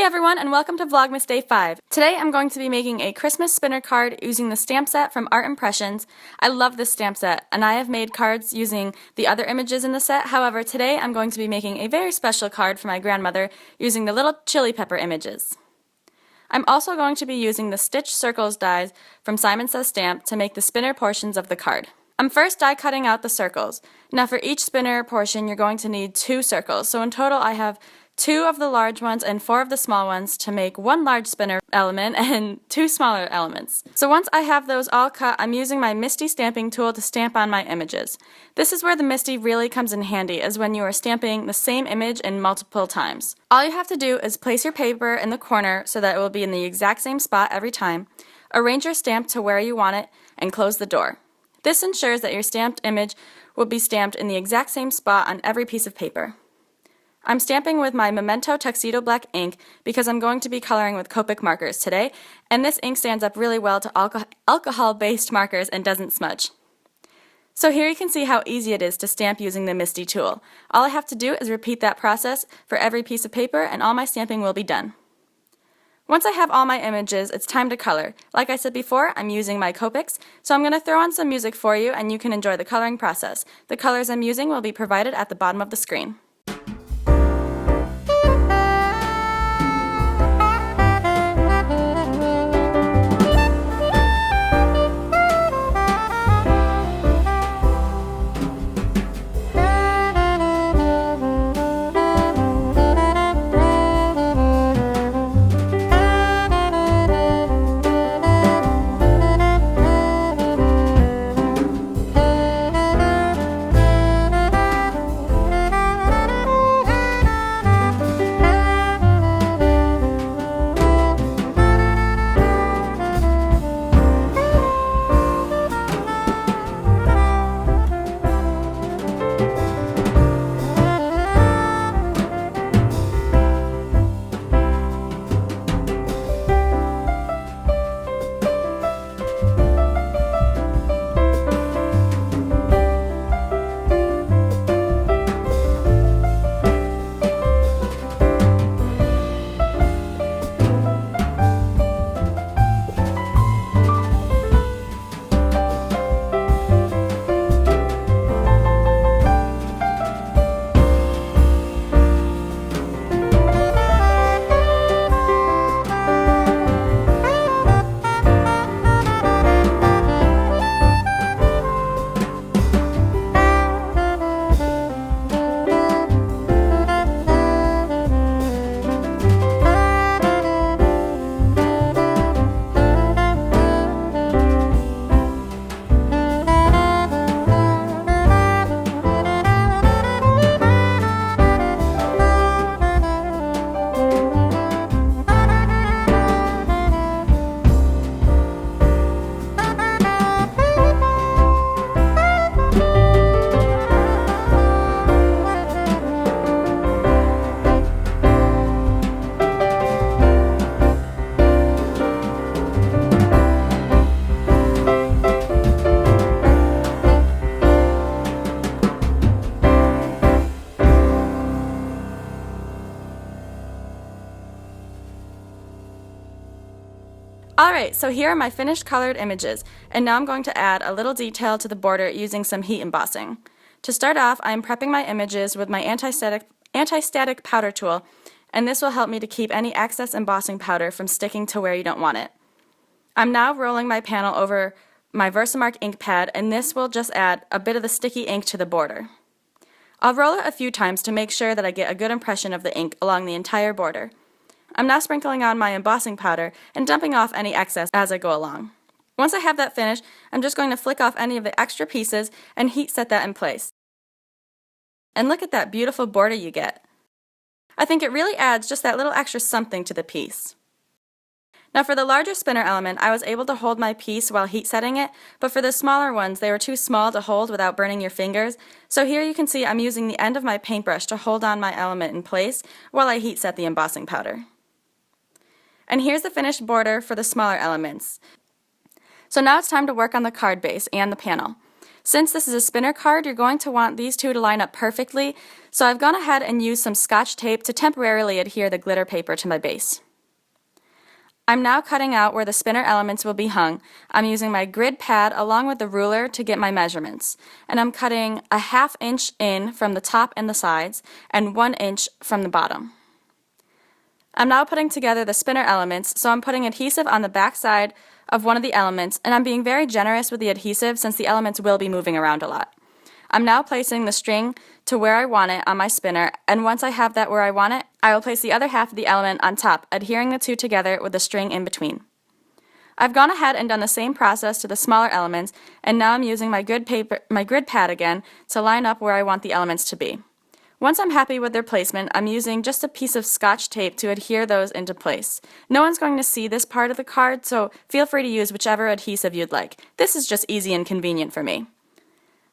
everyone, and welcome to Vlogmas Day 5. Today I'm going to be making a Christmas spinner card using the stamp set from Art Impressions. I love this stamp set, and I have made cards using the other images in the set. However, today I'm going to be making a very special card for my grandmother using the little chili pepper images. I'm also going to be using the Stitch Circles dies from Simon Says Stamp to make the spinner portions of the card. I'm first die cutting out the circles. Now for each spinner portion you're going to need 2 circles, so in total I have 2 of the large ones and 4 of the small ones to make 1 large spinner element and 2 smaller elements. So once I have those all cut, I'm using my Misty stamping tool to stamp on my images. This is where the Misty really comes in handy, is when you are stamping the same image in multiple times. All you have to do is place your paper in the corner so that it will be in the exact same spot every time, arrange your stamp to where you want it, and close the door. This ensures that your stamped image will be stamped in the exact same spot on every piece of paper. I'm stamping with my Memento Tuxedo Black ink because I'm going to be coloring with Copic markers today, and this ink stands up really well to alcohol-based markers and doesn't smudge. So here you can see how easy it is to stamp using the Misty tool. All I have to do is repeat that process for every piece of paper and all my stamping will be done. Once I have all my images, it's time to color. Like I said before, I'm using my Copics, so I'm going to throw on some music for you and you can enjoy the coloring process. The colors I'm using will be provided at the bottom of the screen. Alright, so here are my finished colored images, and now I'm going to add a little detail to the border using some heat embossing. To start off, I am prepping my images with my anti-static powder tool, and this will help me to keep any excess embossing powder from sticking to where you don't want it. I'm now rolling my panel over my Versamark ink pad, and this will just add a bit of the sticky ink to the border. I'll roll it a few times to make sure that I get a good impression of the ink along the entire border. I'm now sprinkling on my embossing powder and dumping off any excess as I go along. Once I have that finished, I'm just going to flick off any of the extra pieces and heat set that in place. And look at that beautiful border you get. I think it really adds just that little extra something to the piece. Now for the larger spinner element, I was able to hold my piece while heat setting it, but for the smaller ones, they were too small to hold without burning your fingers. So here you can see I'm using the end of my paintbrush to hold on my element in place while I heat set the embossing powder. And here's the finished border for the smaller elements. So now it's time to work on the card base and the panel. Since this is a spinner card, you're going to want these two to line up perfectly, so I've gone ahead and used some Scotch tape to temporarily adhere the glitter paper to my base. I'm now cutting out where the spinner elements will be hung. I'm using my grid pad along with the ruler to get my measurements, and I'm cutting a 1/2 inch in from the top and the sides and 1 inch from the bottom. I'm now putting together the spinner elements, so I'm putting adhesive on the back side of one of the elements, and I'm being very generous with the adhesive since the elements will be moving around a lot. I'm now placing the string to where I want it on my spinner, and once I have that where I want it, I will place the other half of the element on top, adhering the two together with the string in between. I've gone ahead and done the same process to the smaller elements, and now I'm using my grid pad again to line up where I want the elements to be. Once I'm happy with their placement, I'm using just a piece of Scotch tape to adhere those into place. No one's going to see this part of the card, so feel free to use whichever adhesive you'd like. This is just easy and convenient for me.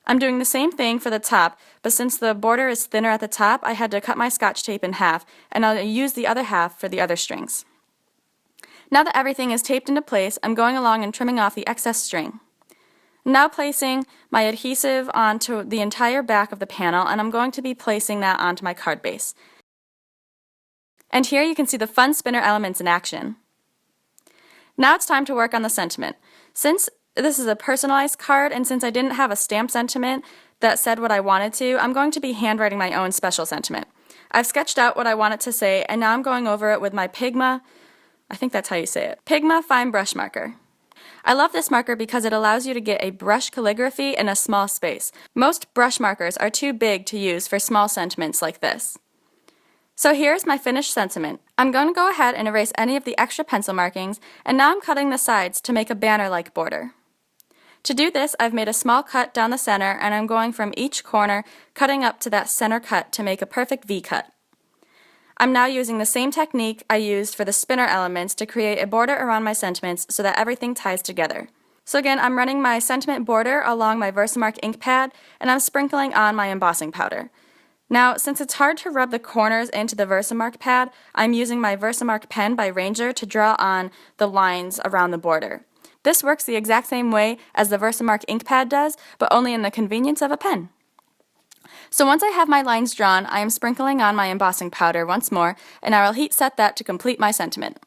I'm doing the same thing for the top, but since the border is thinner at the top, I had to cut my Scotch tape in half, and I'll use the other half for the other strings. Now that everything is taped into place, I'm going along and trimming off the excess string. Now placing my adhesive onto the entire back of the panel, and I'm going to be placing that onto my card base. And here you can see the fun spinner elements in action. Now it's time to work on the sentiment. Since this is a personalized card, and since I didn't have a stamp sentiment that said what I wanted to, I'm going to be handwriting my own special sentiment. I've sketched out what I want it to say, and now I'm going over it with my Pigma, I think that's how you say it, Pigma Fine Brush Marker. I love this marker because it allows you to get a brush calligraphy in a small space. Most brush markers are too big to use for small sentiments like this. So here's my finished sentiment. I'm going to go ahead and erase any of the extra pencil markings, and now I'm cutting the sides to make a banner-like border. To do this, I've made a small cut down the center, and I'm going from each corner, cutting up to that center cut to make a perfect V-cut. I'm now using the same technique I used for the spinner elements to create a border around my sentiments so that everything ties together. So again, I'm running my sentiment border along my Versamark ink pad, and I'm sprinkling on my embossing powder. Now, since it's hard to rub the corners into the Versamark pad, I'm using my Versamark pen by Ranger to draw on the lines around the border. This works the exact same way as the Versamark ink pad does, but only in the convenience of a pen. So once I have my lines drawn, I am sprinkling on my embossing powder once more, and I will heat set that to complete my sentiment.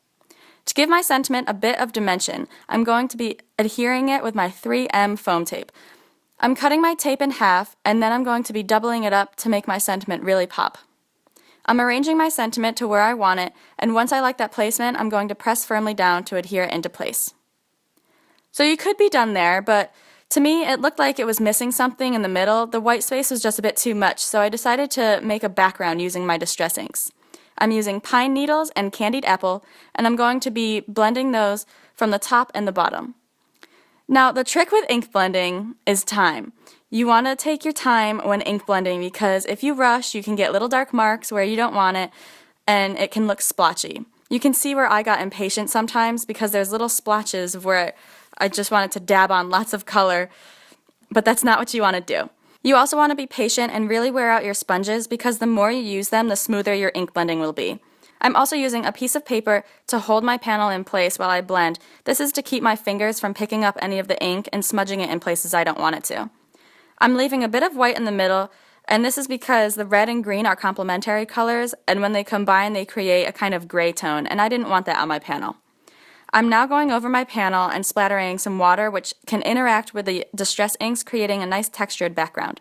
To give my sentiment a bit of dimension, I'm going to be adhering it with my 3M foam tape. I'm cutting my tape in half, and then I'm going to be doubling it up to make my sentiment really pop. I'm arranging my sentiment to where I want it, and once I like that placement, I'm going to press firmly down to adhere it into place. So you could be done there, but to me, it looked like it was missing something in the middle. The white space was just a bit too much, so I decided to make a background using my distress inks. I'm using pine needles and candied apple, and I'm going to be blending those from the top and the bottom. Now, the trick with ink blending is time. You want to take your time when ink blending because if you rush, you can get little dark marks where you don't want it, and it can look splotchy. You can see where I got impatient sometimes because there's little splotches of where I just wanted to dab on lots of color, but that's not what you want to do. You also want to be patient and really wear out your sponges because the more you use them, the smoother your ink blending will be. I'm also using a piece of paper to hold my panel in place while I blend. This is to keep my fingers from picking up any of the ink and smudging it in places I don't want it to. I'm leaving a bit of white in the middle, and this is because the red and green are complementary colors, and when they combine, they create a kind of gray tone, and I didn't want that on my panel. I'm now going over my panel and splattering some water which can interact with the distress inks, creating a nice textured background.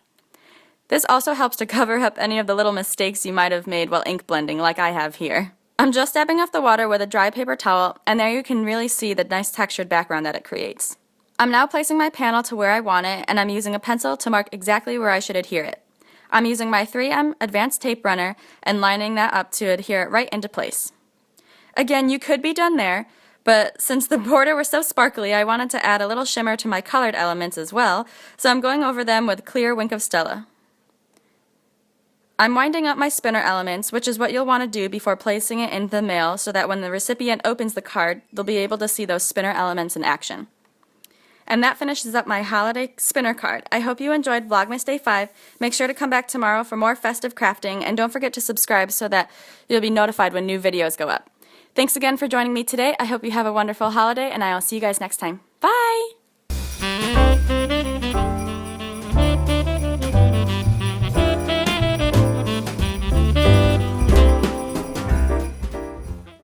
This also helps to cover up any of the little mistakes you might have made while ink blending, like I have here. I'm just dabbing off the water with a dry paper towel, and there you can really see the nice textured background that it creates. I'm now placing my panel to where I want it, and I'm using a pencil to mark exactly where I should adhere it. I'm using my 3M Advanced Tape Runner and lining that up to adhere it right into place. Again, you could be done there, but since the border was so sparkly, I wanted to add a little shimmer to my colored elements as well, so I'm going over them with clear Wink of Stella. I'm winding up my spinner elements, which is what you'll want to do before placing it in the mail so that when the recipient opens the card, they'll be able to see those spinner elements in action. And that finishes up my holiday spinner card. I hope you enjoyed Vlogmas Day 5. Make sure to come back tomorrow for more festive crafting, and don't forget to subscribe so that you'll be notified when new videos go up. Thanks again for joining me today. I hope you have a wonderful holiday, and I will see you guys next time.